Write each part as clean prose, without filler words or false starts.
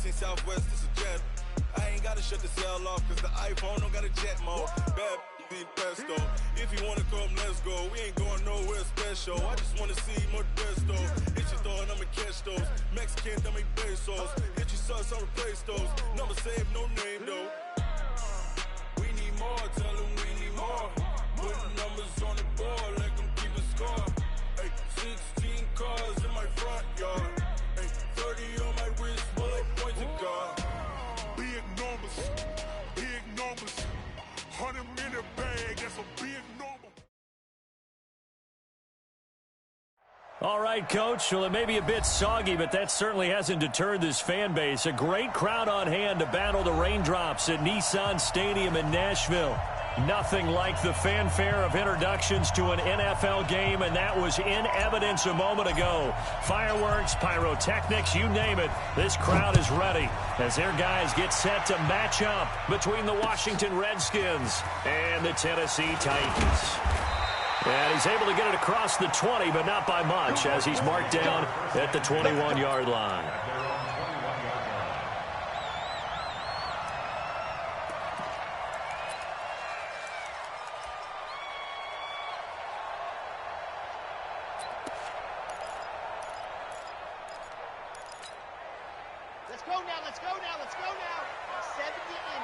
seen Southwest, it's a jet. I ain't gotta shut the cell off, cause the iPhone don't got a jet mode. Bad pesto. If you wanna come, let's go. We ain't going nowhere special. I just wanna see Modesto. Hit your thought, I'ma catch those. Mexican, I make pesos. Hit your sus, I'll replace those. Number saved, no name though. We need more, tell them we need more. Putting numbers on the board, let them keep a score. Hey, 16 cars in my front yard. Hey, 30 on my wrist, bullet points to God. Big numbers, big numbers. 100-minute bag, that's a big number. All right, Coach. Well, it may be a bit soggy, but that certainly hasn't deterred this fan base. A great crowd on hand to battle the raindrops at Nissan Stadium in Nashville. Nothing like the fanfare of introductions to an NFL game, and that was in evidence a moment ago. Fireworks, pyrotechnics, you name it. This crowd is ready as their guys get set to match up between the Washington Redskins and the Tennessee Titans. And he's able to get it across the 20, but not by much, as he's marked down at the 21-yard line. Let's go now, let's go now, let's go now. 70 in.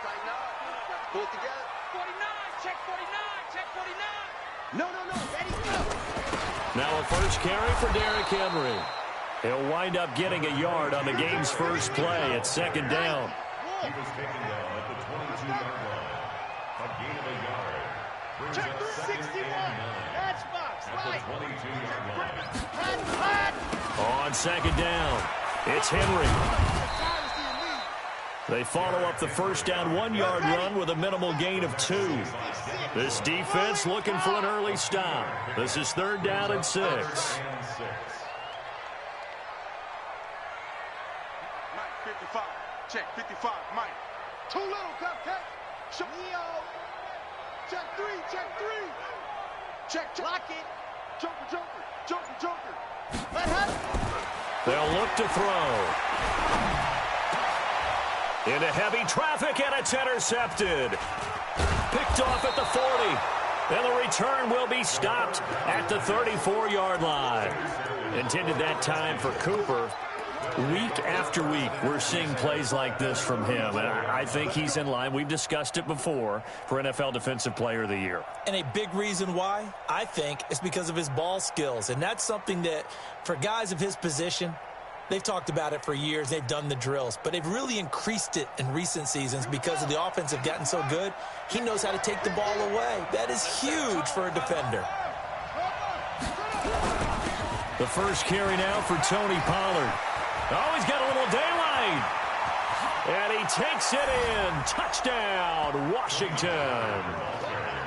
Tighten up. Pull it together. 49, check 49, check 49. No, ready, go. Now a first carry for Derrick Henry. He'll wind up getting a yard on the game's first play at second down. He was taken down at the 22-yard line. A gain of a yard. Brings Check up second 61. and 9. That's box, At right. the 22-yard line. Hot. On second down, it's Henry. They follow up the first down 1-yard run with a minimal gain of 2. This defense looking for an early stop. This is third down and 6. Mike, 55. Check 55. Mike. Too little, cupcake. Neo. Check 3, check 3. Check. Lock it. Joker. Let her. They'll look to throw. Into heavy traffic, and it's intercepted. Picked off at the 40. And the return will be stopped at the 34-yard line. Intended that time for Cooper. Week after week, we're seeing plays like this from him. And I think he's in line. We've discussed it before for NFL Defensive Player of the Year. And a big reason why, I think, is because of his ball skills. And that's something that, for guys of his position, they've talked about it for years. They've done the drills. But they've really increased it in recent seasons because of the offense have gotten so good. He knows how to take the ball away. That is huge for a defender. The first carry now for Tony Pollard. Oh, he's got a little daylight. And he takes it in. Touchdown, Washington.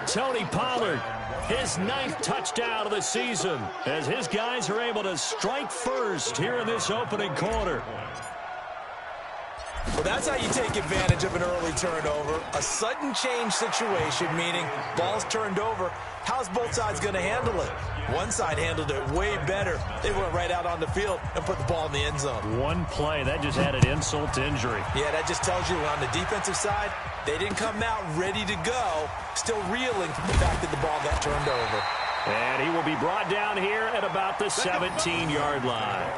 Tony Pollard, his 9th touchdown of the season, as his guys are able to strike first here in this opening quarter. Well, that's how you take advantage of an early turnover. A sudden change situation, meaning ball's turned over. How's both sides going to handle it? One side handled it way better. They went right out on the field and put the ball in the end zone. One play, that just added insult to injury. Yeah, that just tells you on the defensive side, they didn't come out ready to go, still reeling from the fact that the ball got turned over. And he will be brought down here at about the 17-yard line.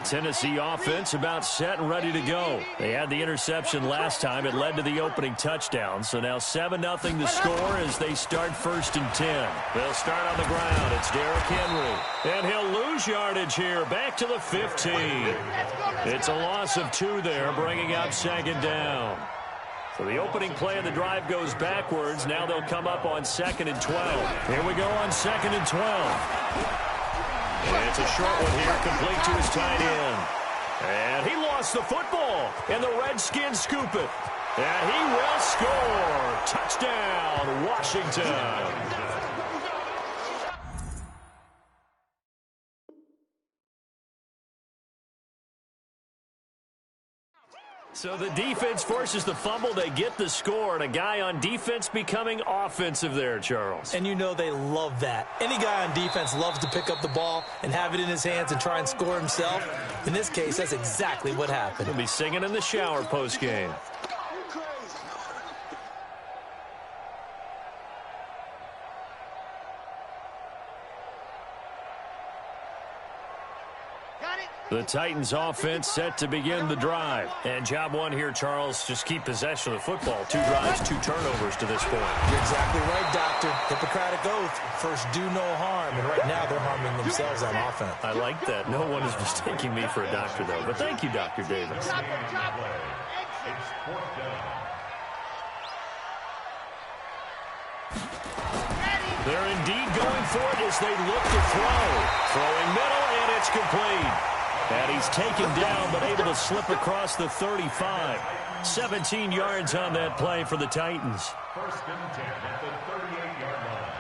Tennessee offense about set and ready to go. They had the interception last time. It led to the opening touchdown. So now 7-0 the score as they start 1st and 10. They'll start on the ground. It's Derrick Henry. And he'll lose yardage here. Back to the 15. It's a loss of 2 there, bringing up 2nd down. So the opening play of the drive goes backwards. Now they'll come up on 2nd and 12. Here we go on 2nd and 12. And it's a short one here, complete to his tight end. And he lost the football, and the Redskins scoop it. And he will score. Touchdown, Washington. So the defense forces the fumble. They get the score, and a guy on defense becoming offensive there, Charles. And you know they love that. Any guy on defense loves to pick up the ball and have it in his hands and try and score himself. In this case, that's exactly what happened. He'll be singing in the shower post-game. The Titans offense set to begin the drive. And job one here, Charles, just keep possession of the football. 2 drives, 2 turnovers to this point. You're exactly right, Doctor. Hippocratic oath. First, do no harm. And right now, they're harming themselves on offense. I like that. No one is mistaking me for a doctor, though. But thank you, Dr. Davis. They're indeed going for it as they look to throw. Throwing middle, and it's complete. And he's taken down, but able to slip across the 35. 17 yards on that play for the Titans. First and 10 at the 38-yard line.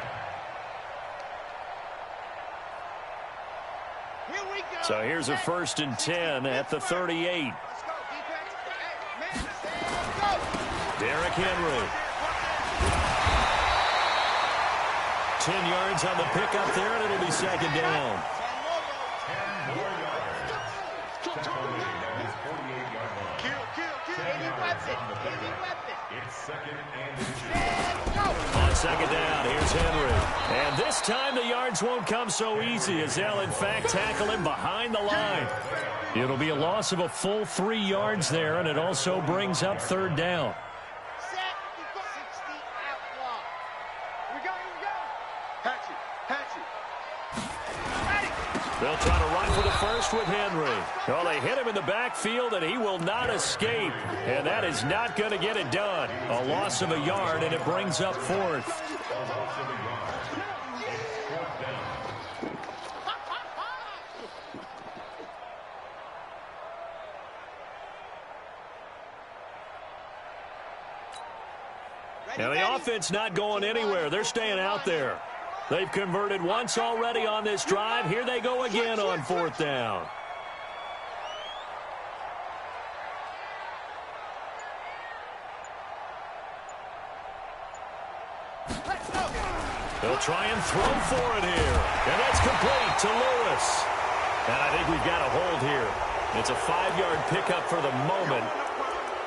Here we go. So here's a first and 10 at the 38. Let's go, defense. Hey, man, let's go. Derrick Henry. 10 yards on the pickup there, and it'll be second down. 10 more yards. Separated at his 48-yard line. Kill. Any weapon. It's second and Let's go. On second down, here's Henry. And this time the yards won't come so easy as they'll, in fact, tackle him behind the line. It'll be a loss of a full 3 yards there, and it also brings up third down. Set. 60 outlaw. Here we go. Hatchet. They'll try to run for the first with Henry. Well, they hit him in the backfield, and he will not escape. And that is not going to get it done. A loss of a yard, and it brings up fourth. Now, the offense not going anywhere. They're staying out there. They've converted once already on this drive. Here they go again on fourth down. They'll try and throw for it here. And that's complete to Lewis. And I think we've got a hold here. It's a 5-yard pickup for the moment.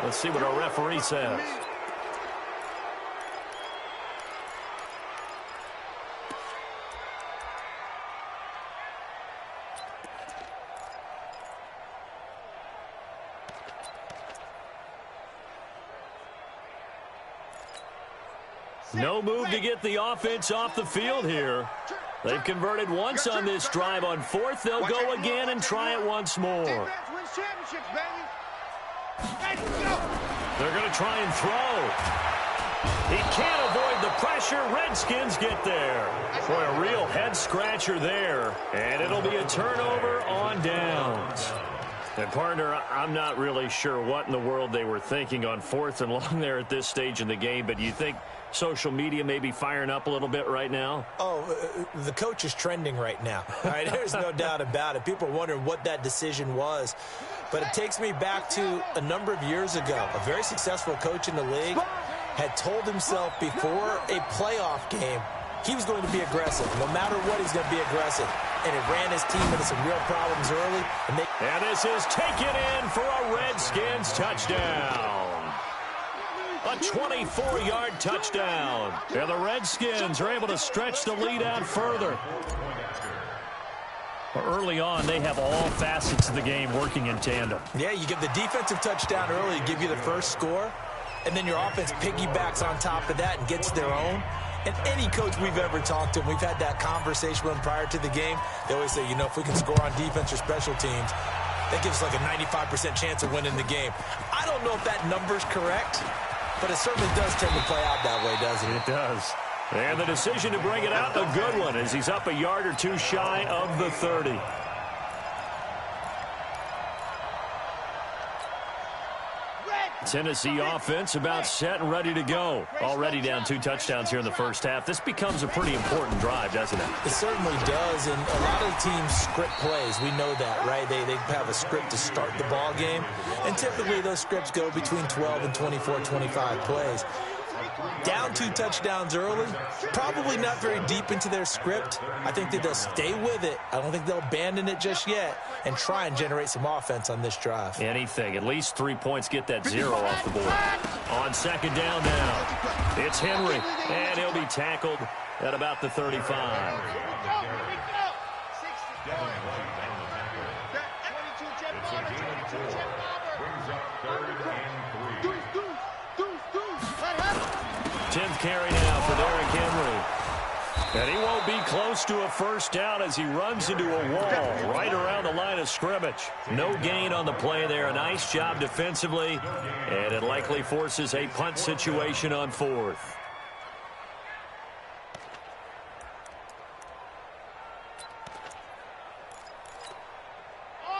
Let's see what our referee says. No move to get the offense off the field here. They've converted once on this drive. On fourth, they'll go again and try it once more. They're going to try and throw. He can't avoid the pressure. Redskins get there. Boy, a real head-scratcher there. And it'll be a turnover on downs. And, partner, I'm not really sure what in the world they were thinking on fourth and long there at this stage in the game, but you think social media may be firing up a little bit right now? Oh, the coach is trending right now. All right, there's no doubt about it. People are wondering what that decision was. But it takes me back to a number of years ago. A very successful coach in the league had told himself before a playoff game he was going to be aggressive. No matter what, he's going to be aggressive. And it ran his team into some real problems early. And this is taken in for a Redskins touchdown. A 24-yard touchdown. And the Redskins are able to stretch the lead out further. Early on, they have all facets of the game working in tandem. Yeah, you get the defensive touchdown early to give you the first score, and then your offense piggybacks on top of that and gets their own. And any coach we've ever talked to, we've had that conversation with them prior to the game, they always say, you know, if we can score on defense or special teams, that gives us like a 95% chance of winning the game. I don't know if that number's correct, but it certainly does tend to play out that way, doesn't it? It does. And the decision to bring it out, a good one, as he's up a yard or two shy of the 30. Tennessee offense about set and ready to go. Already down 2 touchdowns here in the first half. This becomes a pretty important drive, doesn't it? It certainly does, and a lot of the teams script plays. We know that, right? They have a script to start the ball game, and typically those scripts go between 12 and 24, 25 plays. Down 2 touchdowns early, probably not very deep into their script. I think that they'll stay with it. I don't think they'll abandon it just yet and try and generate some offense on this drive. Anything. At least 3 points, get that 0 off the board. On second down now, it's Henry, and he'll be tackled at about the 35. Tenth carry now for Derrick Henry. And he won't be close to a first down as he runs into a wall right around the line of scrimmage. No gain on the play there. A nice job defensively, and it likely forces a punt situation on 4th.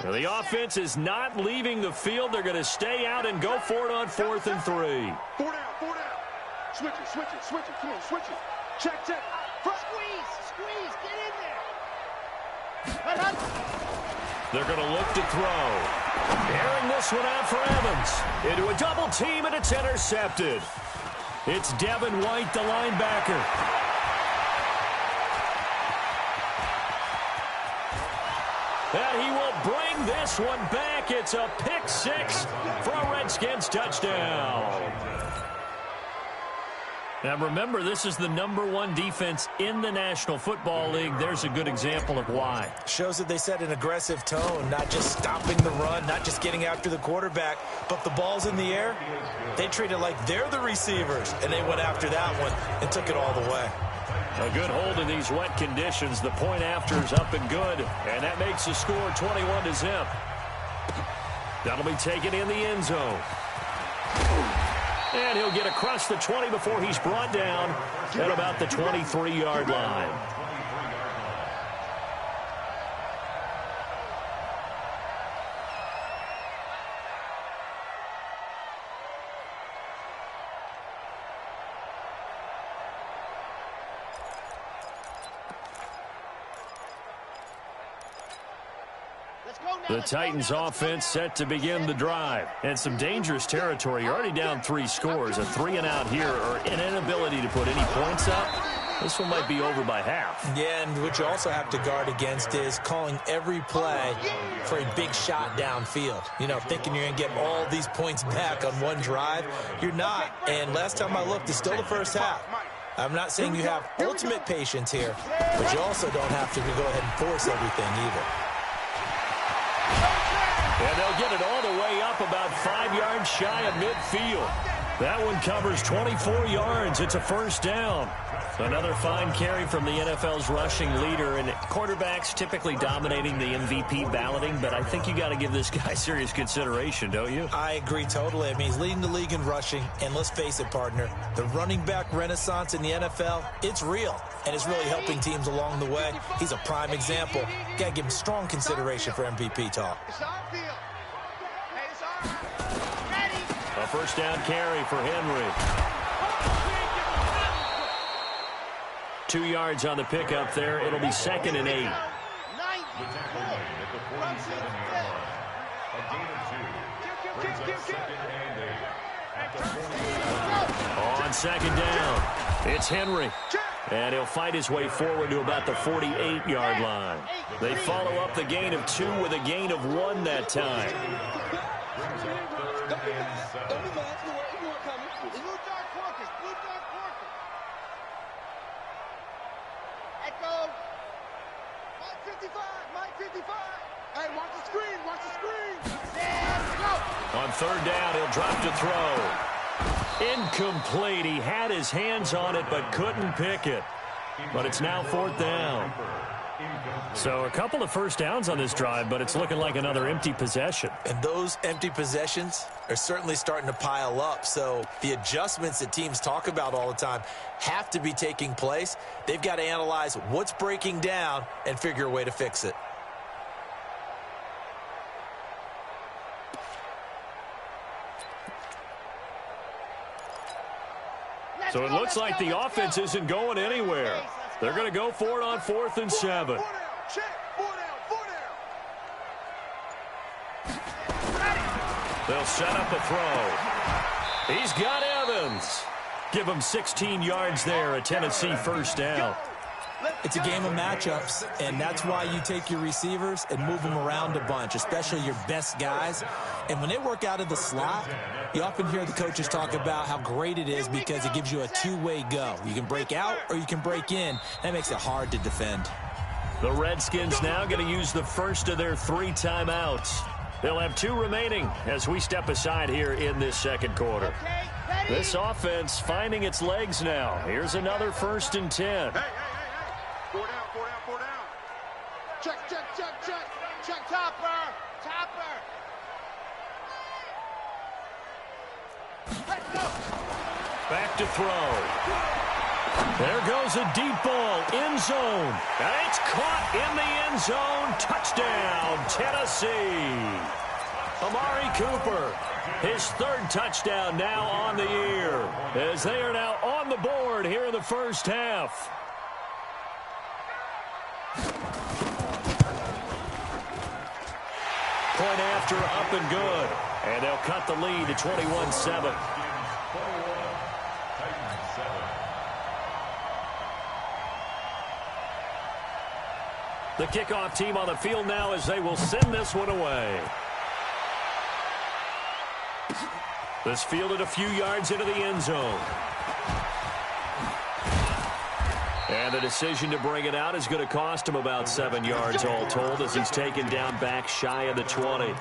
Now, the offense is not leaving the field. They're going to stay out and go for it on 4th and 3. 4 down, 4 down. Switch it. Come on, switch it. Check. Squeeze, get in there. They're going to look to throw. Airing this one out for Evans. Into a double team, and it's intercepted. It's Devin White, the linebacker. And he will bring this one back. It's a pick 6 for a Redskins touchdown. Now, remember, this is the #1 defense in the National Football League. There's a good example of why. Shows that they set an aggressive tone, not just stopping the run, not just getting after the quarterback, but the ball's in the air. They treat it like they're the receivers, and they went after that one and took it all the way. A good hold in these wet conditions. The point after is up and good, and that makes the score 21-0. That'll be taken in the end zone. And he'll get across the 20 before he's brought down at about the 23-yard line. The Titans offense set to begin the drive. And some dangerous territory. You're already down 3 scores. A 3 and out here, or an inability to put any points up. This one might be over by half. Yeah, and what you also have to guard against is calling every play for a big shot downfield. You know, thinking you're going to get all these points back on one drive. You're not. And last time I looked, it's still the first half. I'm not saying you have ultimate patience here, but you also don't have to go ahead and force everything either. And they'll get it all the way up about 5 yards shy of midfield. That one covers 24 yards. It's a first down. Another fine carry from the NFL's rushing leader, and quarterbacks typically dominating the MVP balloting, but I think you got to give this guy serious consideration, don't you? I agree totally. I mean, he's leading the league in rushing, and let's face it, partner, the running back renaissance in the NFL, it's real, and it's really helping teams along the way. He's a prime example. Got to give him strong consideration for MVP talk. A first down carry for Henry. 2 yards on the pickup there. It'll be 2nd and 8. The tackle made at the 47-yard line. A gain of 2. Brings up 2nd and 8. At the 48. On second down, it's Henry. And he'll fight his way forward to about the 48-yard line. They follow up the gain of 2 with a gain of 1 that time. Brings up 3rd and 7. Echo. Mike 55. Hey, watch the screen. On 3rd down, he'll drop to throw. Incomplete. He had his hands on it but couldn't pick it. But it's now 4th down. So a couple of first downs on this drive, but it's looking like another empty possession. And those empty possessions are certainly starting to pile up. So the adjustments that teams talk about all the time have to be taking place. They've got to analyze what's breaking down and figure a way to fix it. So it looks like the offense isn't going anywhere. They're going to go for it on 4th and 7. They'll set up a throw. He's got Evans. Give him 16 yards there, a Tennessee first down. It's a game of matchups, and that's why you take your receivers and move them around a bunch, especially your best guys. And when they work out of the slot, you often hear the coaches talk about how great it is because it gives you a two-way go. You can break out or you can break in. That makes it hard to defend. The Redskins now going to use the first of their 3 timeouts. They'll have 2 remaining as we step aside here in this second quarter. This offense finding its legs now. Here's another 1st and 10. Hey. 4 down. Check, Topper. Let's go. Back to throw. There goes a deep ball, end zone. And it's caught in the end zone. Touchdown, Tennessee. Amari Cooper, his 3rd touchdown now on the year, as they are now on the board here in the first half. Point after, up and good. And they'll cut the lead to 21-7. The kickoff team on the field now as they will send this one away. This fielded a few yards into the end zone. And the decision to bring it out is going to cost him about 7 yards all told as he's taken down back shy of the 20.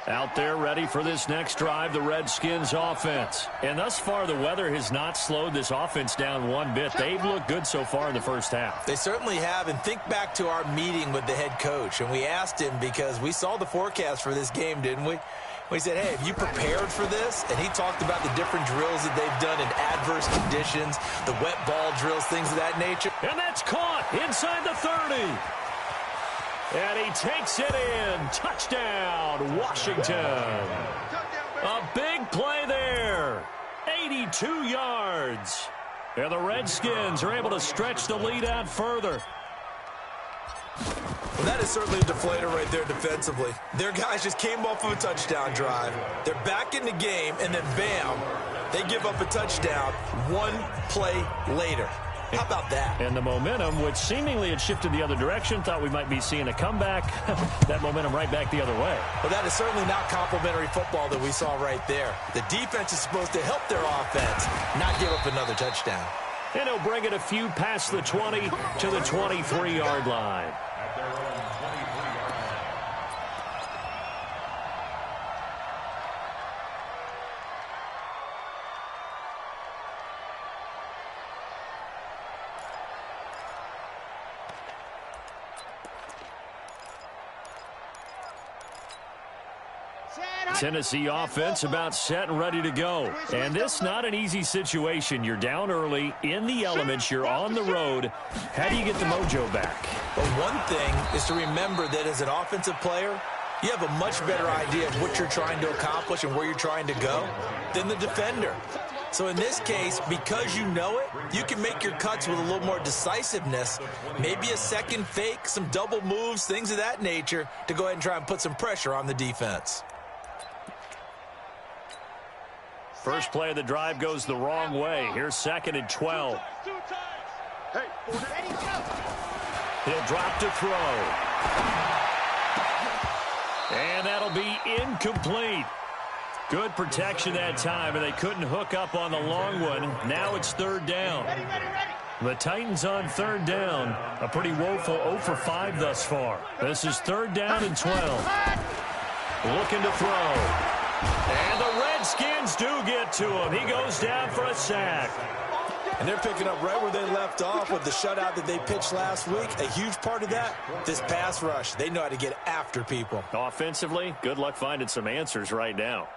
Out there ready for this next drive, the Redskins offense. And thus far, the weather has not slowed this offense down one bit. They've looked good so far in the first half. They certainly have. And think back to our meeting with the head coach. And we asked him because we saw the forecast for this game, didn't we? We said, hey, have you prepared for this? And he talked about the different drills that they've done in adverse conditions, the wet ball drills, things of that nature. And that's caught inside the 30. And he takes it in. Touchdown, Washington. A big play there. 82 yards. And the Redskins are able to stretch the lead out further. Well, that is certainly a deflator right there defensively. Their guys just came off of a touchdown drive. They're back in the game, and then bam, they give up a touchdown 1 play later. How about that? And the momentum, which seemingly had shifted the other direction, thought we might be seeing a comeback. That momentum right back the other way. Well, that is certainly not complimentary football that we saw right there. The defense is supposed to help their offense, not give up another touchdown. And he'll bring it a few past the 20 to the 23-yard line. At their own 23-yard line. Tennessee offense about set and ready to go. And this not an easy situation. You're down early, in the elements, you're on the road. How do you get the mojo back? Well, one thing is to remember that as an offensive player, you have a much better idea of what you're trying to accomplish and where you're trying to go than the defender. So in this case, because you know it, you can make your cuts with a little more decisiveness, maybe a second fake, some double moves, things of that nature, to go ahead and try and put some pressure on the defense. First play of the drive goes the wrong way. Here's 2nd and 12. Hey, He'll drop to throw. And that'll be incomplete. Good protection that time, and they couldn't hook up on the long one. Now it's 3rd down. The Titans on 3rd down. A pretty woeful 0 for 5 thus far. This is 3rd down and 12. Looking to throw. And the Redskins do get to him. He goes down for a sack. And they're picking up right where they left off with the shutout that they pitched last week. A huge part of that, this pass rush. They know how to get after people. Offensively, good luck finding some answers right now.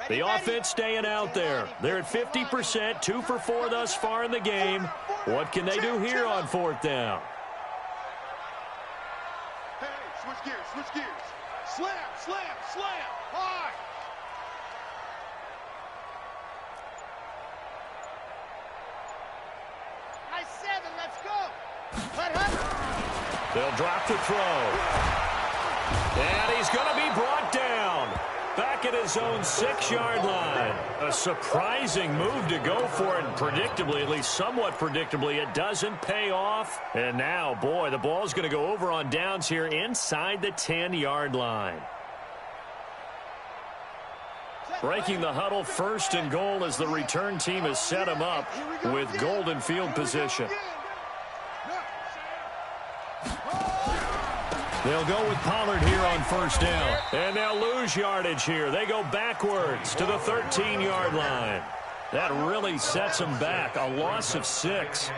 The offense staying out there. They're at 50%, 2 for 4 thus far in the game. What can they do here on 4th down? Hey, switch gears, switch gears. Slam, slam, slam. High. Nice 7, let's go. Let her. They'll drop the throw. And he's going to be brought down. Back at his own 6-yard line. A surprising move to go for it, and predictably, at least somewhat predictably, it doesn't pay off. And now, boy, the ball's going to go over on downs here inside the 10-yard line. Breaking the huddle, 1st and goal as the return team has set him up with golden field position. They'll go with Pollard here on 1st down. And they'll lose yardage here. They go backwards to the 13-yard line. That really sets them back. A loss of 6.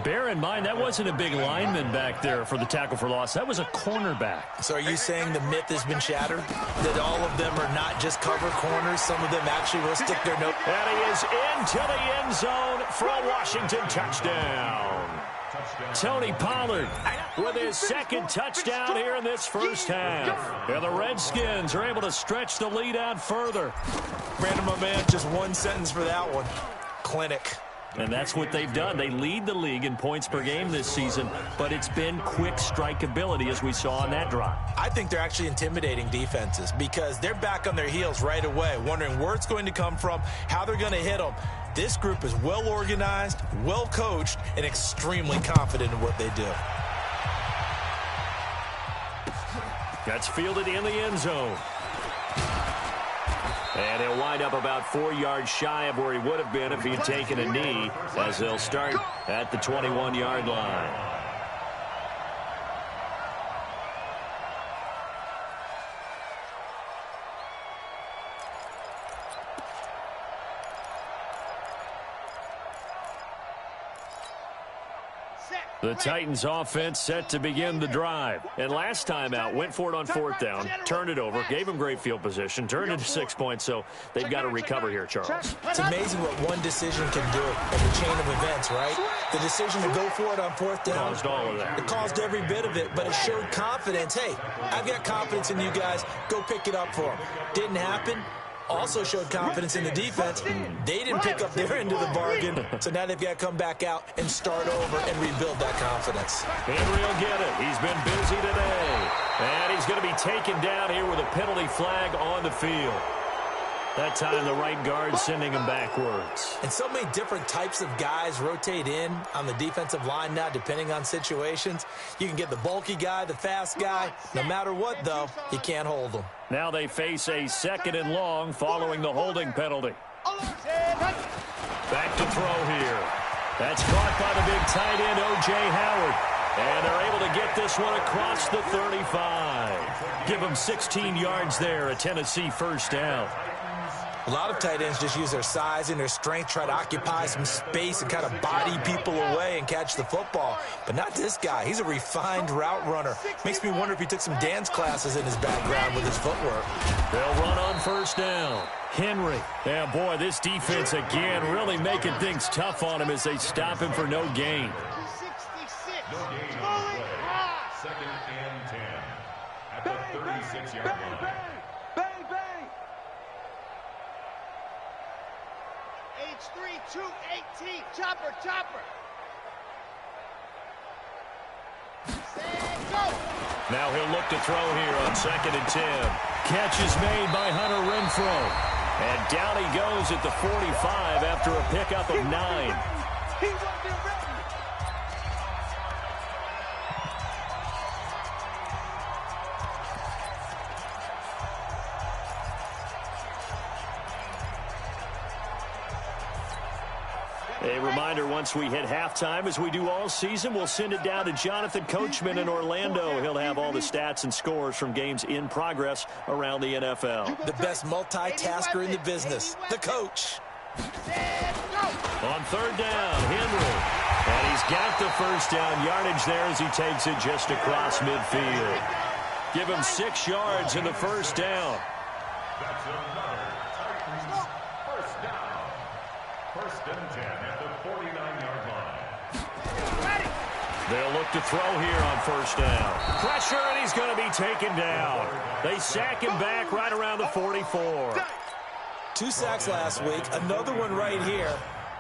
Bear in mind, that wasn't a big lineman back there for the tackle for loss. That was a cornerback. So are you saying the myth has been shattered? That all of them are not just cover corners? Some of them actually will stick their nose. And he is into the end zone for a Washington touchdown. Tony Pollard with his 2nd touchdown here in this first half. And the Redskins are able to stretch the lead out further. Brandon, my man, just one sentence for that one. Clinic. And that's what they've done. They lead the league in points per game this season, but it's been quick strike ability as we saw on that drive. I think they're actually intimidating defenses because they're back on their heels right away, wondering where it's going to come from, how they're going to hit them. This group is well organized, well coached, and extremely confident in what they do. That's fielded in the end zone. And he'll wind up about 4 yards shy of where he would have been if he'd taken a knee, as they'll start at the 21-yard line. The Titans offense set to begin the drive. And last time out, went for it on 4th down, turned it over, gave them great field position, turned it to 6 points, so they've got to recover here, Charles. It's amazing what one decision can do in the chain of events, right? The decision to go for it on 4th down. Caused all of that. It caused every bit of it, but it showed confidence. Hey, I've got confidence in you guys. Go pick it up for them. Didn't happen. Also showed confidence in the defense. They didn't pick up their end of the bargain, so now they've got to come back out and start over and rebuild that confidence. Henry will get it. He's been busy today. And he's going to be taken down here with a penalty flag on the field. That time the right guard sending him backwards. And so many different types of guys rotate in on the defensive line now, depending on situations. You can get the bulky guy, the fast guy. No matter what, though, you can't hold them. Now they face a 2nd and long following the holding penalty. Back to throw here. That's caught by the big tight end, O.J. Howard. And they're able to get this one across the 35. Give them 16 yards there, a Tennessee 1st down. A lot of tight ends just use their size and their strength, try to occupy some space and kind of body people away and catch the football. But not this guy. He's a refined route runner. Makes me wonder if he took some dance classes in his background with his footwork. They'll run on 1st down. Henry. Yeah, boy, this defense again really making things tough on him as they stop him for no gain. No gain on the play. 2nd and 10 at the 36-yard line. H3, 218, chopper, chopper. Set, go. Now he'll look to throw here on 2nd and 10. Catch is made by Hunter Renfrow. And down he goes at the 45 after a pickup of 9. A reminder, once we hit halftime, as we do all season, we'll send it down to Jonathan Coachman in Orlando. He'll have all the stats and scores from games in progress around the NFL. The best multitasker in the business, the coach. On 3rd down, Henry. And he's got the 1st down yardage there as he takes it just across midfield. Give him 6 yards in the 1st down. That's another Titans and 10 at the 49-yard line. They'll look to throw here on first down. Pressure, and he's going to be taken down. They sack him back right around the 44. 2 sacks last week, another one right here.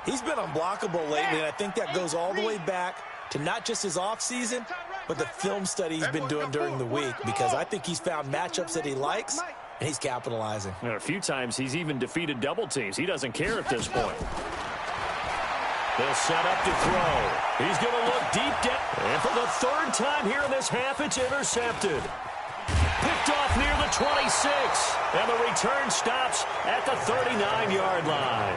He's been unblockable lately, and I think that goes all the way back to not just his offseason, but the film study he's been doing during the week, because I think he's found matchups that he likes, and he's capitalizing. And a few times he's even defeated double teams. He doesn't care at this point. They'll set up to throw. He's going to look deep down. And for the third time here in this half, it's intercepted. Picked off near the 26. And the return stops at the 39-yard line.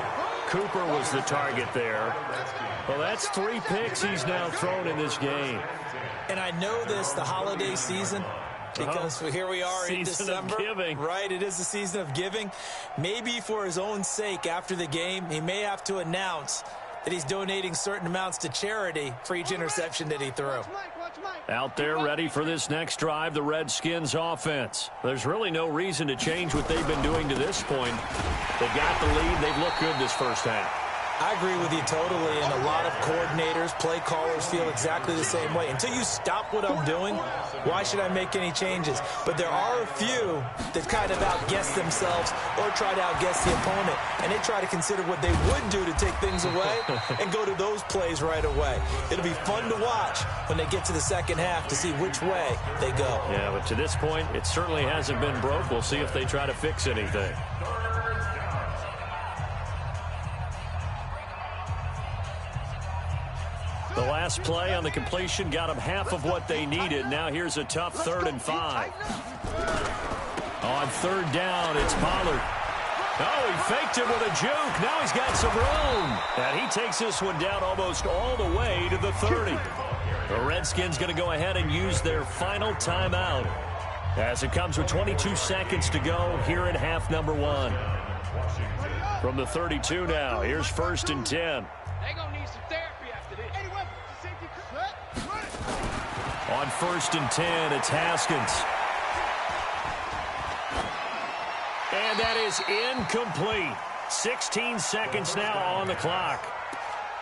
Cooper was the target there. Well, that's 3 picks he's now thrown in this game. And I know this, the holiday season, because here we are in December. Season of giving. Right, it is the season of giving. Maybe for his own sake after the game, he may have to announce that he's donating certain amounts to charity for each interception that he threw. Out there ready for this next drive, the Redskins offense. There's really no reason to change what they've been doing to this point. They've got the lead. They've looked good this first half. I agree with you totally, and a lot of coordinators, play callers feel exactly the same way. Until you stop what I'm doing, why should I make any changes? But there are a few that kind of outguess themselves or try to outguess the opponent, and they try to consider what they would do to take things away and go to those plays right away. It'll be fun to watch when they get to the second half to see which way they go. Yeah, but to this point, it certainly hasn't been broke. We'll see if they try to fix anything. The last play on the completion got them half of what they needed. Now here's a tough 3rd and 5. On 3rd down, it's Pollard. Oh, he faked it with a juke. Now he's got some room. And he takes this one down almost all the way to the 30. The Redskins going to go ahead and use their final timeout as it comes with 22 seconds to go here in half number 1. From the 32 now, here's 1st and 10. They're going to need some therapy after this. On 1st and 10, it's Haskins. And that is incomplete. 16 seconds now on the clock.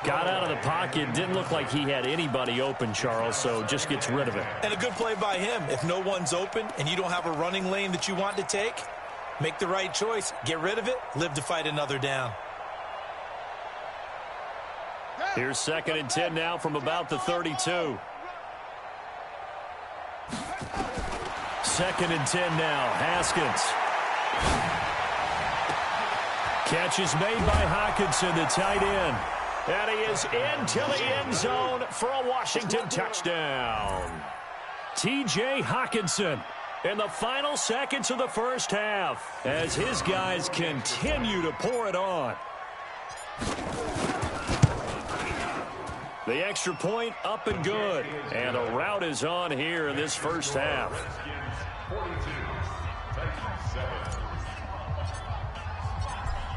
Got out of the pocket. Didn't look like he had anybody open, Charles, so just gets rid of it. And a good play by him. If no one's open and you don't have a running lane that you want to take, make the right choice. Get rid of it. Live to fight another down. Here's 2nd and 10 now from about the 32. 2nd and 10 now. Haskins. Catch is made by Hockenson, the tight end. And he is into the end zone for a Washington touchdown. T.J. Hockenson in the final seconds of the first half as his guys continue to pour it on. The extra point up and good. And a rout is on here in this first half.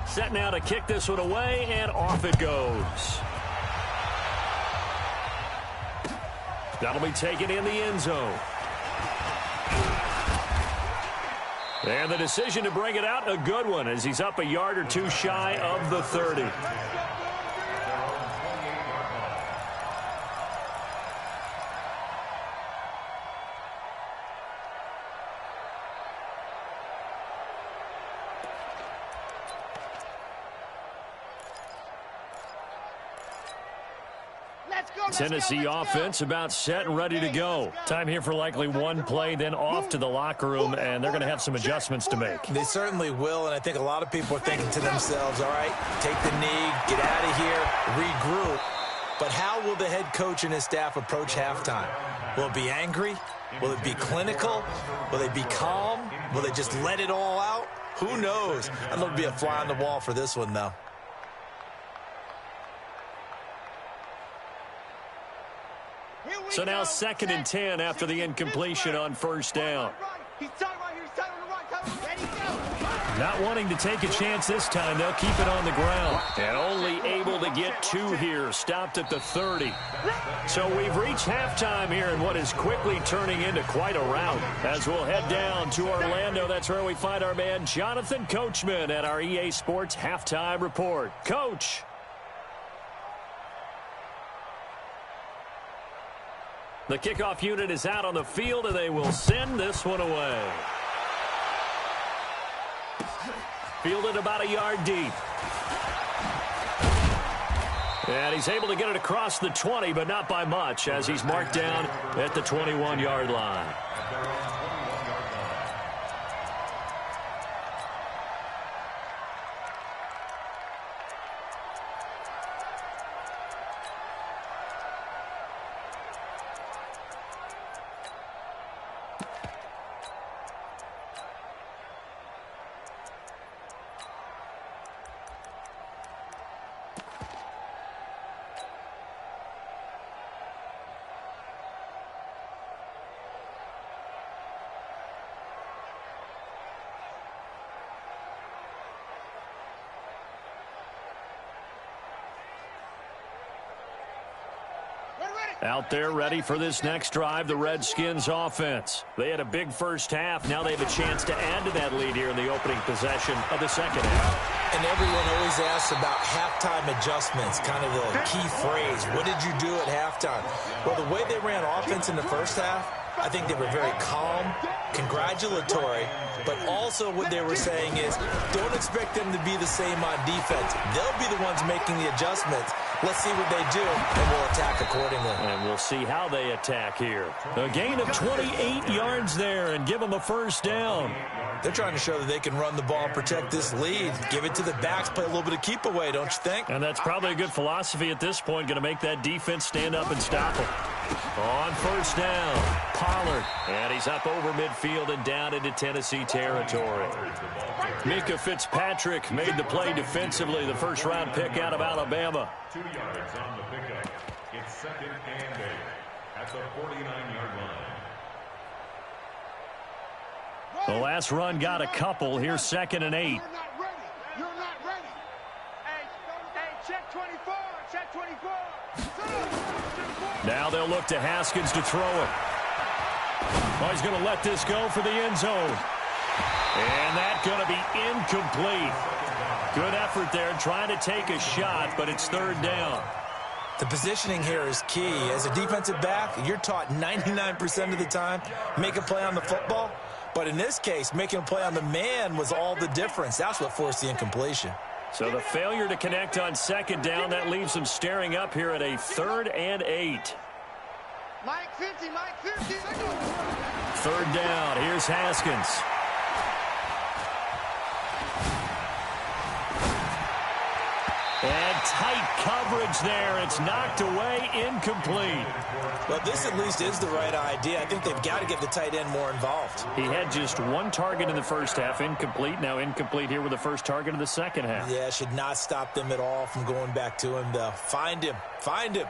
Set now to kick this one away, and off it goes. That'll be taken in the end zone. And the decision to bring it out, a good one, as he's up a yard or two shy of the 30. Tennessee offense about set and ready to go. Time here for likely one play, then off to the locker room, and they're going to have some adjustments to make. They certainly will, and I think a lot of people are thinking to themselves, all right, take the knee, get out of here, regroup. But how will the head coach and his staff approach halftime? Will it be angry? Will it be clinical? Will they be calm? Will they just let it all out? Who knows? I'd love to be a fly on the wall for this one, though. So now 2nd and 10 after the incompletion on first down. Not wanting to take a chance this time, they'll keep it on the ground. And only able to get 2 here, stopped at the 30. So we've reached halftime here in what is quickly turning into quite a rout. As we'll head down to Orlando, that's where we find our man Jonathan Coachman at our EA Sports Halftime Report. Coach. The kickoff unit is out on the field, and they will send this one away. Fielded about a yard deep. And he's able to get it across the 20, but not by much, as he's marked down at the 21-yard line. Out there ready for this next drive, the Redskins offense. They had a big first half. Now they have a chance to add to that lead here in the opening possession of the second half. And everyone always asks about halftime adjustments, kind of the key phrase. What did you do at halftime? Well, the way they ran offense in the first half, I think they were very calm, congratulatory, but also what they were saying is don't expect them to be the same on defense. They'll be the ones making the adjustments. Let's see what they do, and we'll attack accordingly. And we'll see how they attack here. A gain of 28 yards there and give them a first down. They're trying to show that they can run the ball and protect this lead. Give it to the backs, play a little bit of keep away, don't you think? And that's probably a good philosophy at this point, going to make that defense stand up and stop them. On first down, Pollard. And he's up over midfield and down into Tennessee territory. Mika Fitzpatrick made the play defensively, the first-round pick out of Alabama. 2 yards on the pickup. It's 2nd and 8 at the 49-yard line. The last run got a couple. Here's 2nd and 8. You're not ready. You're not ready. Hey, check 24. Check 24. Now they'll look to Haskins to throw it. Oh, he's going to let this go for the end zone. And that's going to be incomplete. Good effort there trying to take a shot, but it's 3rd down. The positioning here is key. As a defensive back, you're taught 99% of the time, make a play on the football. But in this case, making a play on the man was all the difference. That's what forced the incompletion. So the failure to connect on 2nd down, that leaves them staring up here at a 3rd and 8. Mike 50, Mike 50. 3rd down. Here's Haskins. And tight coverage there. It's knocked away, incomplete. Well, this at least is the right idea. I think they've got to get the tight end more involved. He had just 1 target in the first half, incomplete. Now incomplete here with the first target of the second half. Yeah, should not stop them at all from going back to him, though. Find him. Find him.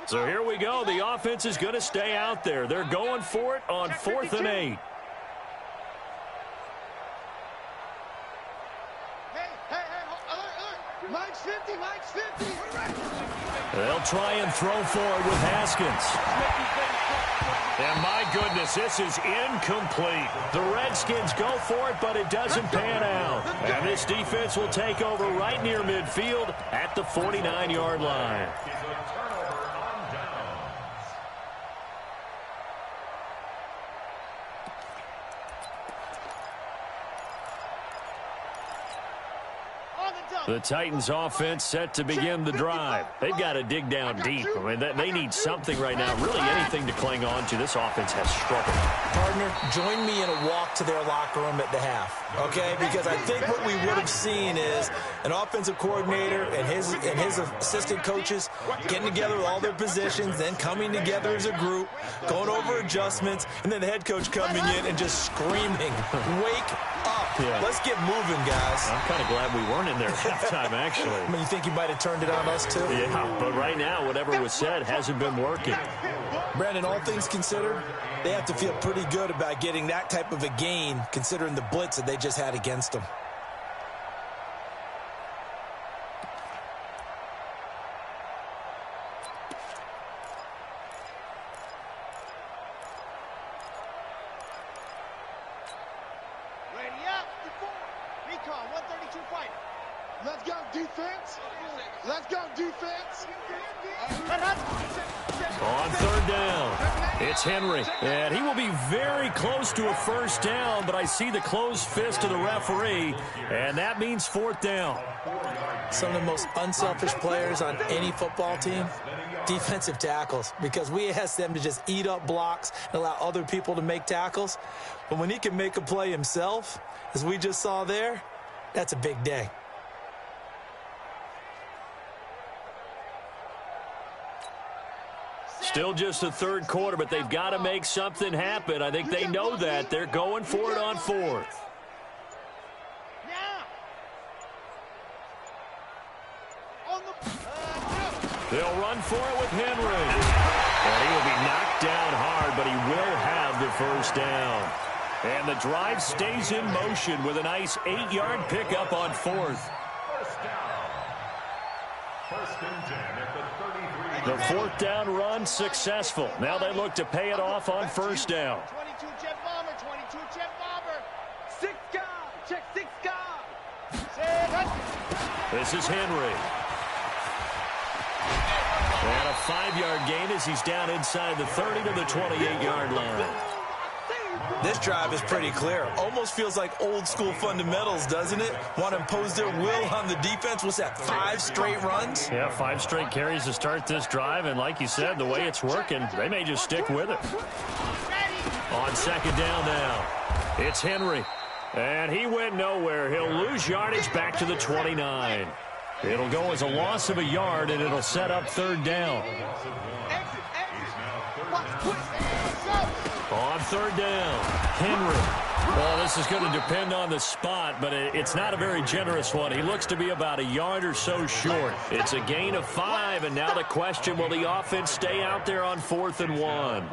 So here we go. The offense is going to stay out there. They're going for it on 4th and 8. Hey, Mike's 50, Mike's 50. They'll try and throw forward with Haskins. And my goodness, this is incomplete. The Redskins go for it, but it doesn't pan out. And this defense will take over right near midfield at the 49-yard line. The Titans offense set to begin the drive. They've got to dig down deep. I mean, they need something right now, really anything to cling on to. This offense has struggled. Partner, join me in a walk to their locker room at the half, okay? Because I think what we would have seen is an offensive coordinator and his assistant coaches getting together with all their positions, then coming together as a group, going over adjustments, and then the head coach coming in and just screaming, wake up. Yeah. Let's get moving, guys. I'm kind of glad we weren't in there at halftime, actually. I mean, you think you might have turned it on us, too? Yeah, but right now, whatever was said hasn't been working. Brandon, all things considered, they have to feel pretty good about getting that type of a gain, considering the blitz that they just had against them. Recon, 132 fighter. Let's go, defense. Let's go, defense. On third down, it's Henry. And he will be very close to a first down, but I see the closed fist of the referee, and that means fourth down. Some of the most unselfish players on any football team, defensive tackles, because we ask them to just eat up blocks and allow other people to make tackles. But when he can make a play himself, as we just saw there, that's a big day. Still just the third quarter, but they've got to make something happen. I think they know that. They're going for it on fourth. They'll run for it with Henry. And he will be knocked down hard, but he will have the first down. And the drive stays in motion with a nice 8-yard pickup on fourth. First and 10 at the 33. The fourth down run successful. Now they look to pay it off on first down. 22 jet bomber, 22 jet bomber. 6 guard, check 6 guard. This is Henry. And a 5-yard gain as he's down inside the 30 to the 28-yard line. This drive is pretty clear. Almost feels like old school fundamentals, doesn't it? Want to impose their will on the defense. What's that, 5 straight runs? Yeah, 5 straight carries to start this drive. And like you said, the way it's working, they may just stick with it. On second down now, it's Henry. And he went nowhere. He'll lose yardage back to the 29. It'll go as a loss of a yard, and it'll set up third down. On third down, Henry. Well, this is going to depend on the spot, but it's not a very generous one. He looks to be about a yard or so short. It's a gain of 5, and now the question, will the offense stay out there on 4th and 1?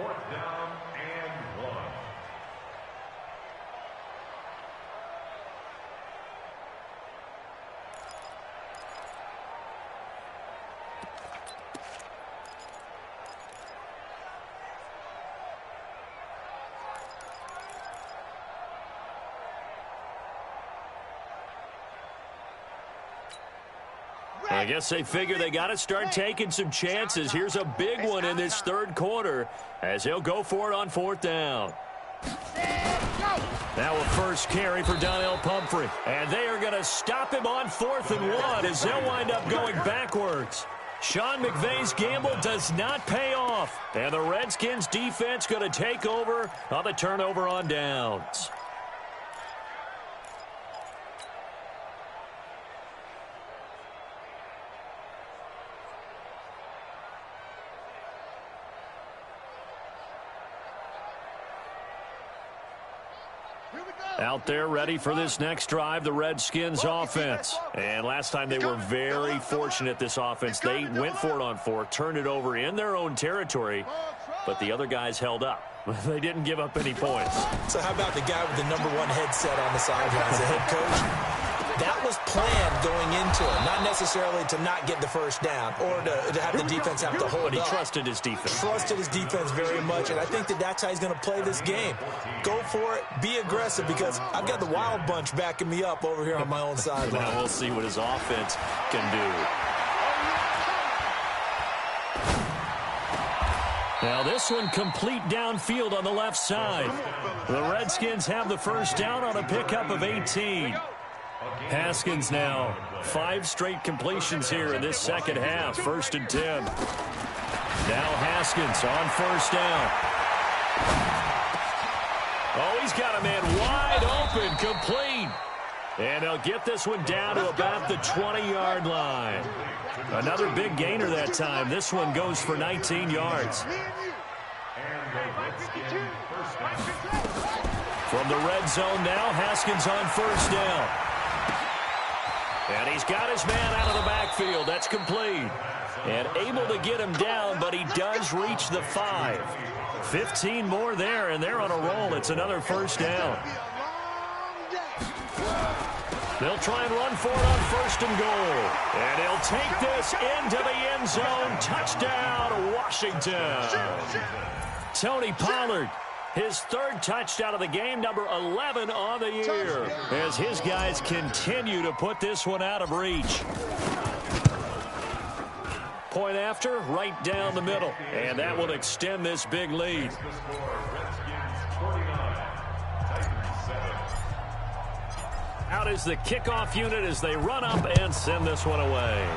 I guess they figure they got to start taking some chances. Here's a big one in this third quarter as he'll go for it on 4th down. Now a first carry for Donnell Pumphrey. And they are going to stop him on 4th and 1 as they'll wind up going backwards. Sean McVay's gamble does not pay off. And the Redskins defense going to take over on the turnover on downs. Out there ready for this next drive, the Redskins offense. And last time they were very fortunate, this offense. They went for it on 4, turned it over in their own territory, but the other guys held up. They didn't give up any points. So how about the guy with the #1 headset on the sidelines, the head coach? That was planned going into it, not necessarily to not get the first down or to have the defense have to hold up. But he trusted his defense. Trusted his defense very much, and I think that's how he's going to play this game. Go for it, be aggressive, because I've got the Wild Bunch backing me up over here on my own sideline. Now we'll see what his offense can do. Now this one complete downfield on the left side. The Redskins have the first down on a pickup of 18. Haskins now 5 straight completions here in this second half. 1st and 10. Now Haskins on first down. Oh, he's got a man wide open, complete. And they'll get this one down to about the 20-yard line. Another big gainer that time. This one goes for 19 yards. From the red zone now, Haskins on first down. And he's got his man out of the backfield. That's complete. And able to get him down, but he does reach the 5. 15 more there, and they're on a roll. It's another first down. They'll try and run for it on 1st and goal. And he'll take this into the end zone. Touchdown, Washington. Tony Pollard His third touchdown of the game, number 11 on the year, as his guys continue to put this one out of reach. Point after, right down the middle, and that will extend this big lead. Out is the kickoff unit as they run up and send this one away.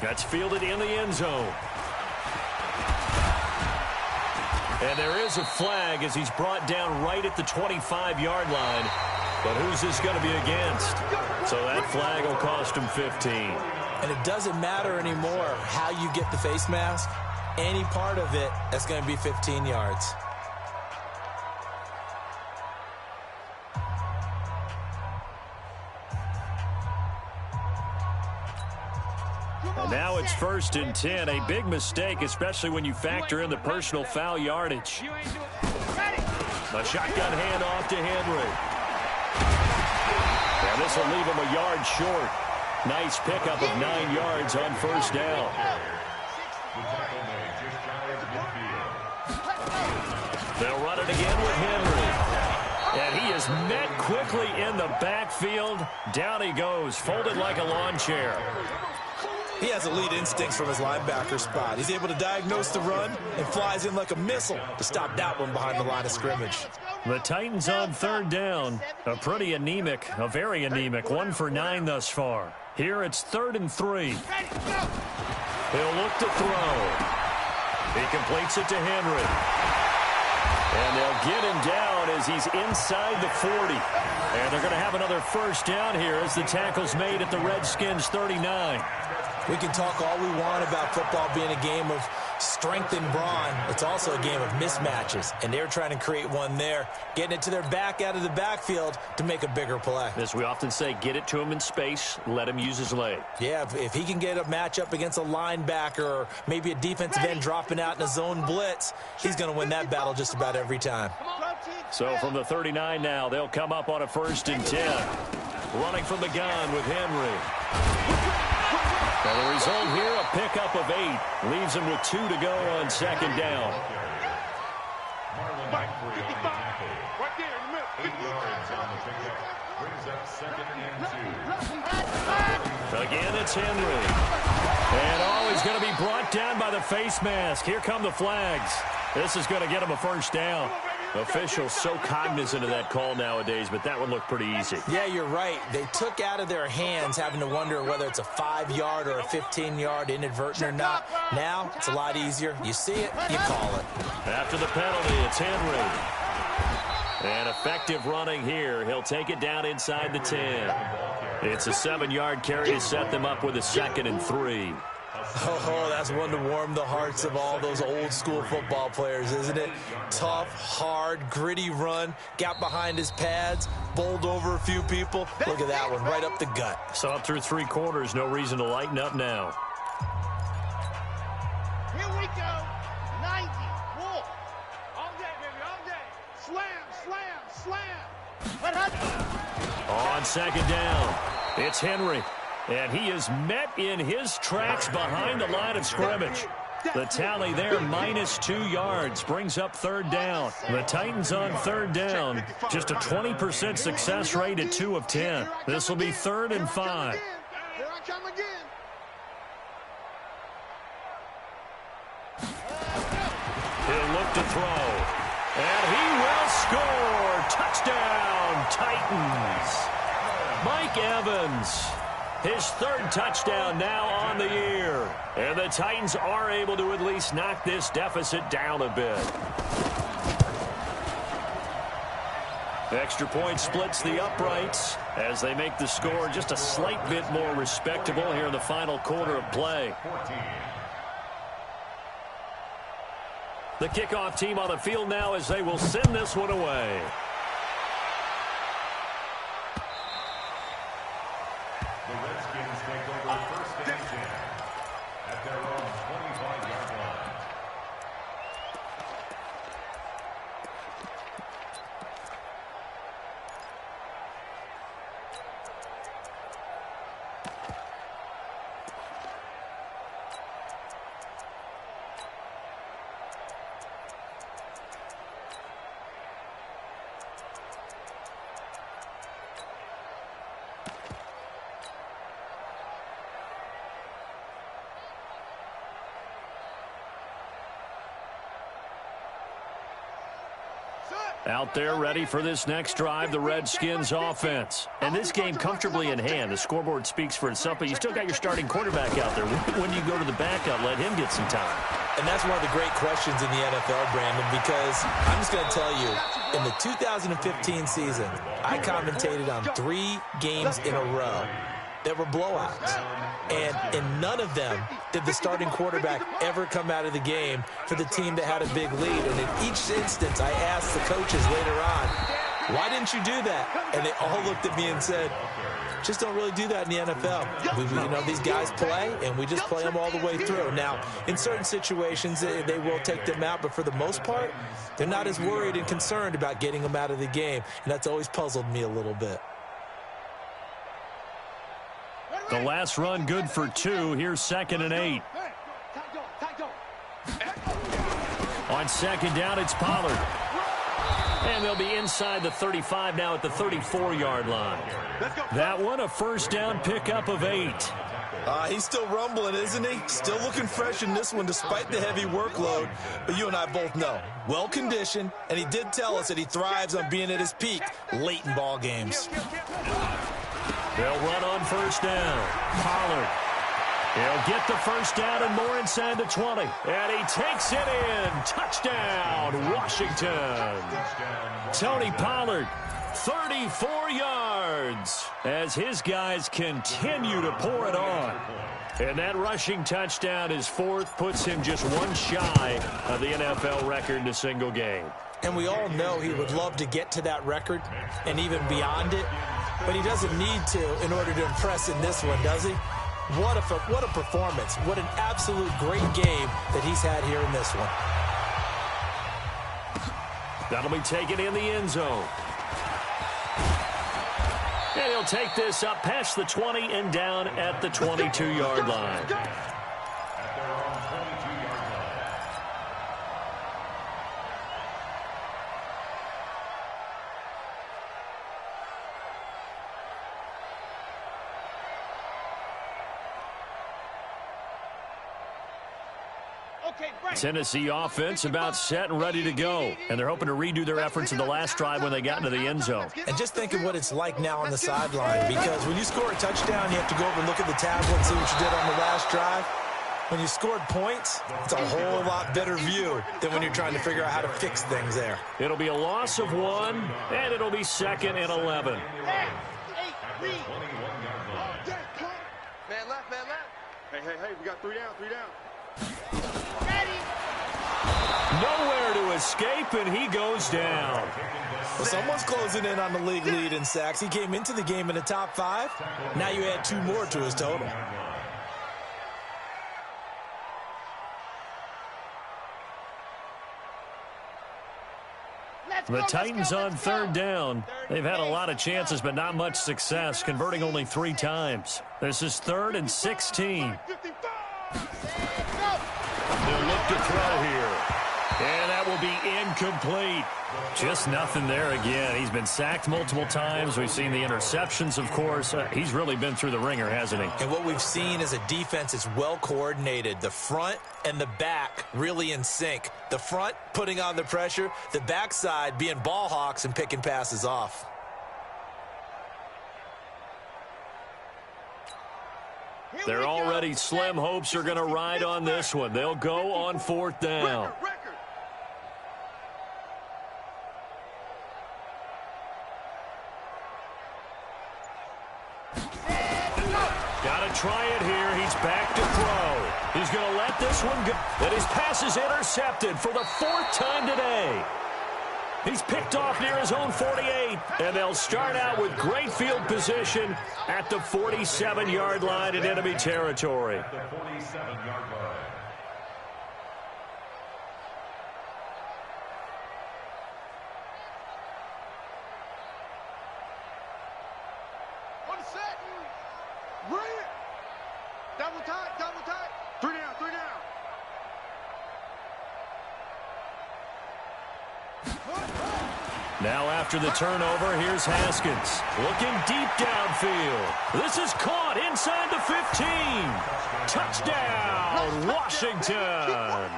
That's fielded in the end zone. And there is a flag as he's brought down right at the 25-yard line. But who's this going to be against? So that flag will cost him 15. And it doesn't matter anymore how you get the face mask. Any part of it, that's going to be 15 yards. And now it's 1st and 10. A big mistake, especially when you factor in the personal foul yardage. A shotgun handoff to Henry. And this will leave him a yard short. Nice pickup of 9 yards on 1st down. They'll run it again with Henry. And he is met quickly in the backfield. Down he goes, folded like a lawn chair. He has elite instincts from his linebacker spot. He's able to diagnose the run and flies in like a missile to stop that one behind the line of scrimmage. The Titans on 3rd down. A very anemic 1 for 9 thus far. Here it's 3rd and 3. He'll look to throw. He completes it to Henry. And they'll get him down as he's inside the 40. And they're going to have another 1st down here as the tackle's made at the Redskins 39. We can talk all we want about football being a game of strength and brawn. It's also a game of mismatches, and they're trying to create one there, getting it to their back out of the backfield to make a bigger play. As we often say, get it to him in space, let him use his leg. Yeah, if he can get a matchup against a linebacker or maybe a defensive end dropping out in a zone blitz, he's going to win that battle just about every time. So from the 39 now, they'll come up on a 1st and 10. Running from the gun with Henry. And the result here, a pickup of 8. Leaves him with 2 to go on 2nd down. Right there in the middle. 8 yards on the pickup. Brings up 2nd and 2. Again, it's Henry. And he's going to be brought down by the face mask. Here come the flags. This is going to get him a 1st down. Officials so cognizant of that call nowadays, but that would look pretty easy. Yeah, you're right. They took out of their hands having to wonder whether it's a 5-yard or a 15-yard inadvertent or not. Now, it's a lot easier. You see it, you call it. After the penalty, it's Henry. And effective running here. He'll take it down inside the 10. It's a 7-yard carry to set them up with a 2nd and 3. Oh, that's one to warm the hearts of all those old-school football players, isn't it? Tough, hard, gritty run, got behind his pads, bowled over a few people. Look at that one, right up the gut. So up through 3 quarters, no reason to lighten up now. Here we go. 90. Pull. All day, baby, all day. Slam. What happened? On 2nd down, it's Henry. And he is met in his tracks behind the line of scrimmage. The tally there, -2 yards, brings up 3rd down. The Titans on 3rd down, just a 20% success rate at 2 of 10. This will be 3rd and 5. Here I come again. He'll look to throw. And he will score. Touchdown, Titans. Mike Evans. His 3rd touchdown now on the year. And the Titans are able to at least knock this deficit down a bit. Extra point splits the uprights as they make the score just a slight bit more respectable here in the final quarter of play. The kickoff team on the field now as they will send this one away. The Redskins take over 1st and 10 at their own 25-yard line. Out there ready for this next drive, the Redskins offense. And this game comfortably in hand. The scoreboard speaks for itself, but you still got your starting quarterback out there. When you go to the backup, let him get some time. And that's one of the great questions in the NFL, Brandon, because I'm just going to tell you, in the 2015 season, I commentated on 3 games in a row that were blowouts. And in none of them did the starting quarterback ever come out of the game for the team that had a big lead. And in each instance, I asked the coaches later on, why didn't you do that? And they all looked at me and said, just don't really do that in the NFL. These guys play, and we just play them all the way through. Now, in certain situations, they will take them out, but for the most part, they're not as worried and concerned about getting them out of the game. And that's always puzzled me a little bit. The last run good for 2. Here's 2nd and 8. On second down, it's Pollard. And they'll be inside the 35 now at the 34-yard line. That one, a first down pickup of 8. He's still rumbling, isn't he? Still looking fresh in this one despite the heavy workload. But you and I both know, well-conditioned, and he did tell us that he thrives on being at his peak late in ball games. They'll run on first down. Pollard. He'll get the first down and more inside the 20. And he takes it in. Touchdown, Washington. Tony Pollard, 34 yards as his guys continue to pour it on. And that rushing touchdown is 4th, puts him just 1 shy of the NFL record in a single game. And we all know he would love to get to that record and even beyond it. But he doesn't need to in order to impress in this one, does he? What a performance. What an absolute great game that he's had here in this one. That'll be taken in the end zone. And he'll take this up past the 20 and down at the 22-yard line. Tennessee offense about set and ready to go. And they're hoping to redo their efforts in the last drive when they got into the end zone. And just think of what it's like now on the sideline, because when you score a touchdown, you have to go over and look at the tablet and see what you did on the last drive. When you scored points, it's a whole lot better view than when you're trying to figure out how to fix things there. It'll be a loss of 1, and it'll be 2nd and 11. Man left, man left. Hey, we got 3 down, 3 down. Nowhere to escape, and he goes down. Well, someone's closing in on the league lead in sacks. He came into the game in the top 5. Now you add 2 more to his total. The Titans on 3rd down. They've had a lot of chances, but not much success, converting only 3 times. This is 3rd and 16. They'll look to throw here. And that will be incomplete. Just nothing there again. He's been sacked multiple times. We've seen the interceptions, of course. He's really been through the ringer, hasn't he? And what we've seen is a defense that's well coordinated. The front and the back really in sync. The front putting on the pressure. The backside being ball hawks and picking passes off. They're already slim hopes are going to ride on this one. They'll go on 4th down. Got to try it here. He's back to throw. He's going to let this one go. And his pass is intercepted for the 4th time today. He's picked off near his own 48, and they'll start out with great field position at the 47-yard line in enemy territory. The 47-yard line. One set. Bring it. Double tight, double tight. 3 down, 3 down. Now after the turnover, here's Haskins. Looking deep downfield. This is caught inside the 15. Touchdown, Washington.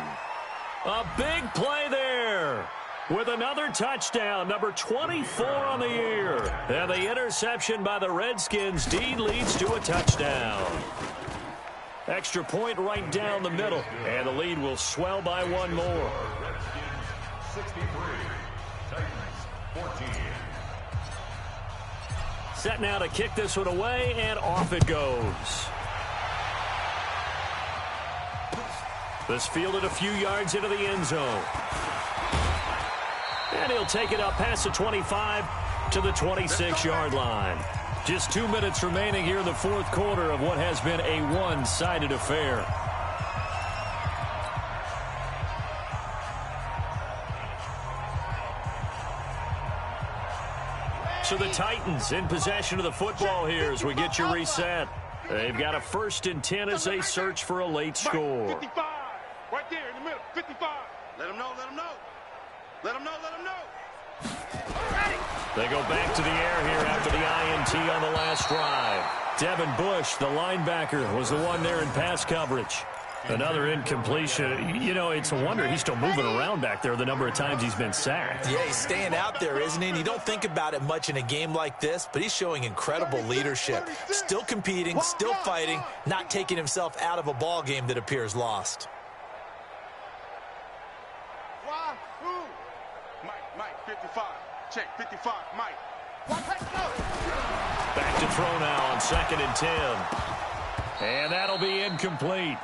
A big play there. with another touchdown, number 24 on the year. And the interception by the Redskins. Dean leads to a touchdown. Extra point right down the middle, and the lead will swell by one more. Redskins 63, Titans 14. Set now to kick this one away, and off it goes. This fielded a few yards into the end zone. And he'll take it up past the 25 to the 26-yard line. Just 2 minutes remaining here in the fourth quarter of what has been a one-sided affair. So the Titans in possession of the football here as we get you reset. They've got a 1st and 10 as they search for a late score. 55, right there in the middle, 55. Let him know, let him know. Let him know, let him know. They go back to the air here after the INT on the last drive. Devin Bush, the linebacker, was the one there in pass coverage. Another incompletion. You know, it's a wonder he's still moving around back there the number of times he's been sacked. Yeah, he's staying out there, isn't he? And you don't think about it much in a game like this, but he's showing incredible leadership. Still competing, still fighting, not taking himself out of a ball game that appears lost. Mike, 55. Check, 55, Mike. Back to throw now on 2nd and 10. And that'll be incomplete.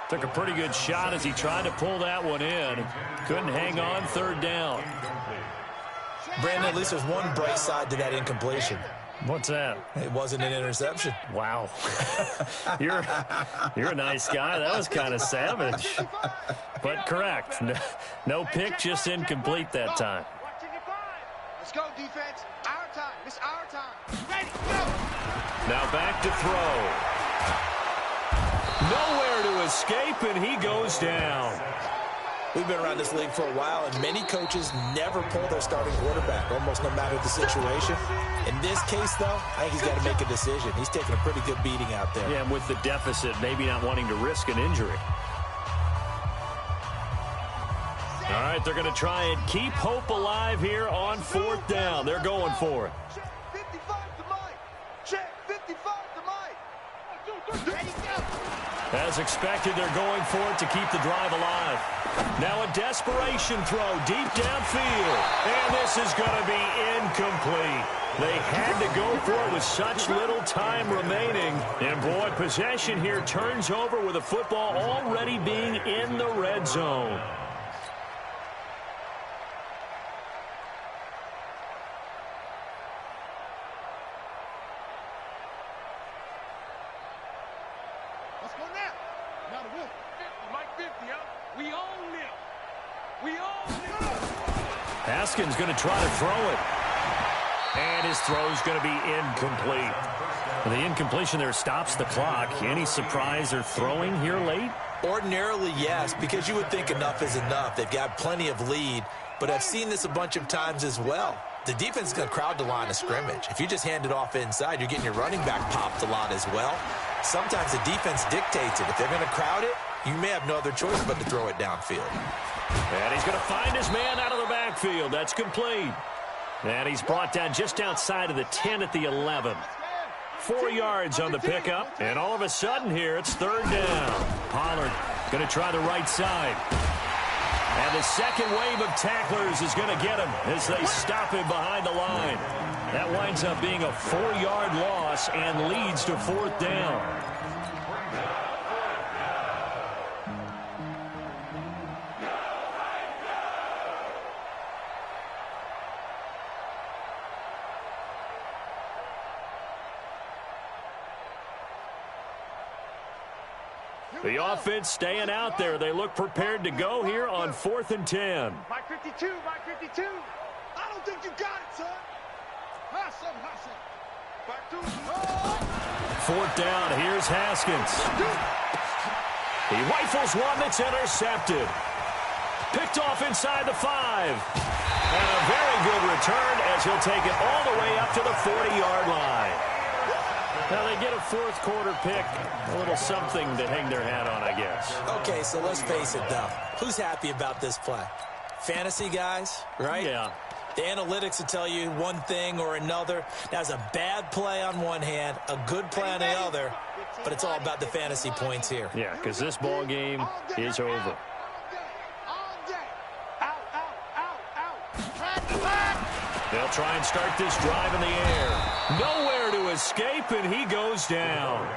Took a pretty good shot as he tried to pull that one in. Couldn't hang on 3rd down. Brandon, at least there's one bright side to that incompletion. What's that? It wasn't an interception. Wow. You're a nice guy. That was kind of savage. But correct. No pick, just incomplete that time. Let's go, defense. Our time. It's our time. Ready, go. Now back to throw. Nowhere to escape, and he goes down. We've been around this league for a while, and many coaches never pull their starting quarterback, almost no matter the situation. In this case, though, I think he's got to make a decision. He's taking a pretty good beating out there. Yeah, and with the deficit, maybe not wanting to risk an injury. All right, they're going to try and keep hope alive here on 4th down. They're going for it. Check 55 to Mike. Check 55 to Mike. Ready, go. As expected, they're going for it to keep the drive alive. Now a desperation throw deep downfield. And this is going to be incomplete. They had to go for it with such little time remaining. And boy, possession here turns over with the football already being in the red zone. Let's go now. Not a wolf. 50, Mike 50, huh? We own them. We own them. Haskins going to try to throw it. And his throw's going to be incomplete. The incompletion there stops the clock. Any surprise they're throwing here late? Ordinarily, yes, because you would think enough is enough. They've got plenty of lead, but I've seen this a bunch of times as well. The defense is going to crowd the line of scrimmage. If you just hand it off inside, you're getting your running back popped a lot as well. Sometimes the defense dictates it. If they're going to crowd it, you may have no other choice but to throw it downfield. And he's going to find his man out of the backfield. That's complete. And he's brought down just outside of the 10 at the 11. 4 yards on the pickup, and all of a sudden here, it's 3rd down. Pollard going to try the right side. And the second wave of tacklers is going to get him as they stop him behind the line. That winds up being a 4-yard loss and leads to 4th down. The offense staying out there. They look prepared to go here on 4th and 10. Mike 52, Mike 52. I don't think you got it, son. Hustle. Back to 4th down, here's Haskins. He rifles one that's intercepted. Picked off inside the 5. And a very good return as he'll take it all the way up to the 40-yard line. Now they get a 4th quarter pick, a little something to hang their hat on, I guess. Okay, so let's face it, though. Who's happy about this play? fantasy guys, right? Yeah. The analytics will tell you one thing or another. That's a bad play on one hand, a good play on the other, but it's all about the fantasy points here. Yeah, because this ball game is over. They'll try and start this drive in the air. Nowhere to escape, and he goes down.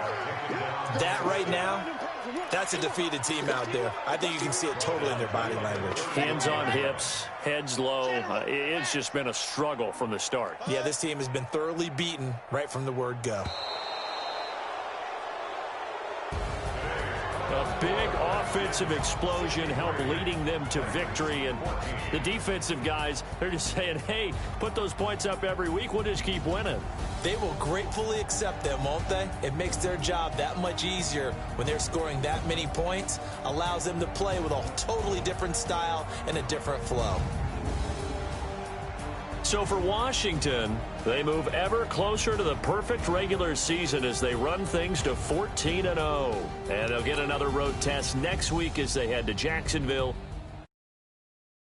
That right now, that's a defeated team out there. I think you can see it totally in their body language. Hands on hips, heads low. It's just been a struggle from the start. Yeah, this team has been thoroughly beaten right from the word go. A big offensive explosion helped leading them to victory. And the defensive guys, they're just saying, hey, put those points up every week. We'll just keep winning. They will gratefully accept them, won't they? It makes their job that much easier when they're scoring that many points. Allows them to play with a totally different style and a different flow. So for Washington, they move ever closer to the perfect regular season as they run things to 14-0. And they'll get another road test next week as they head to Jacksonville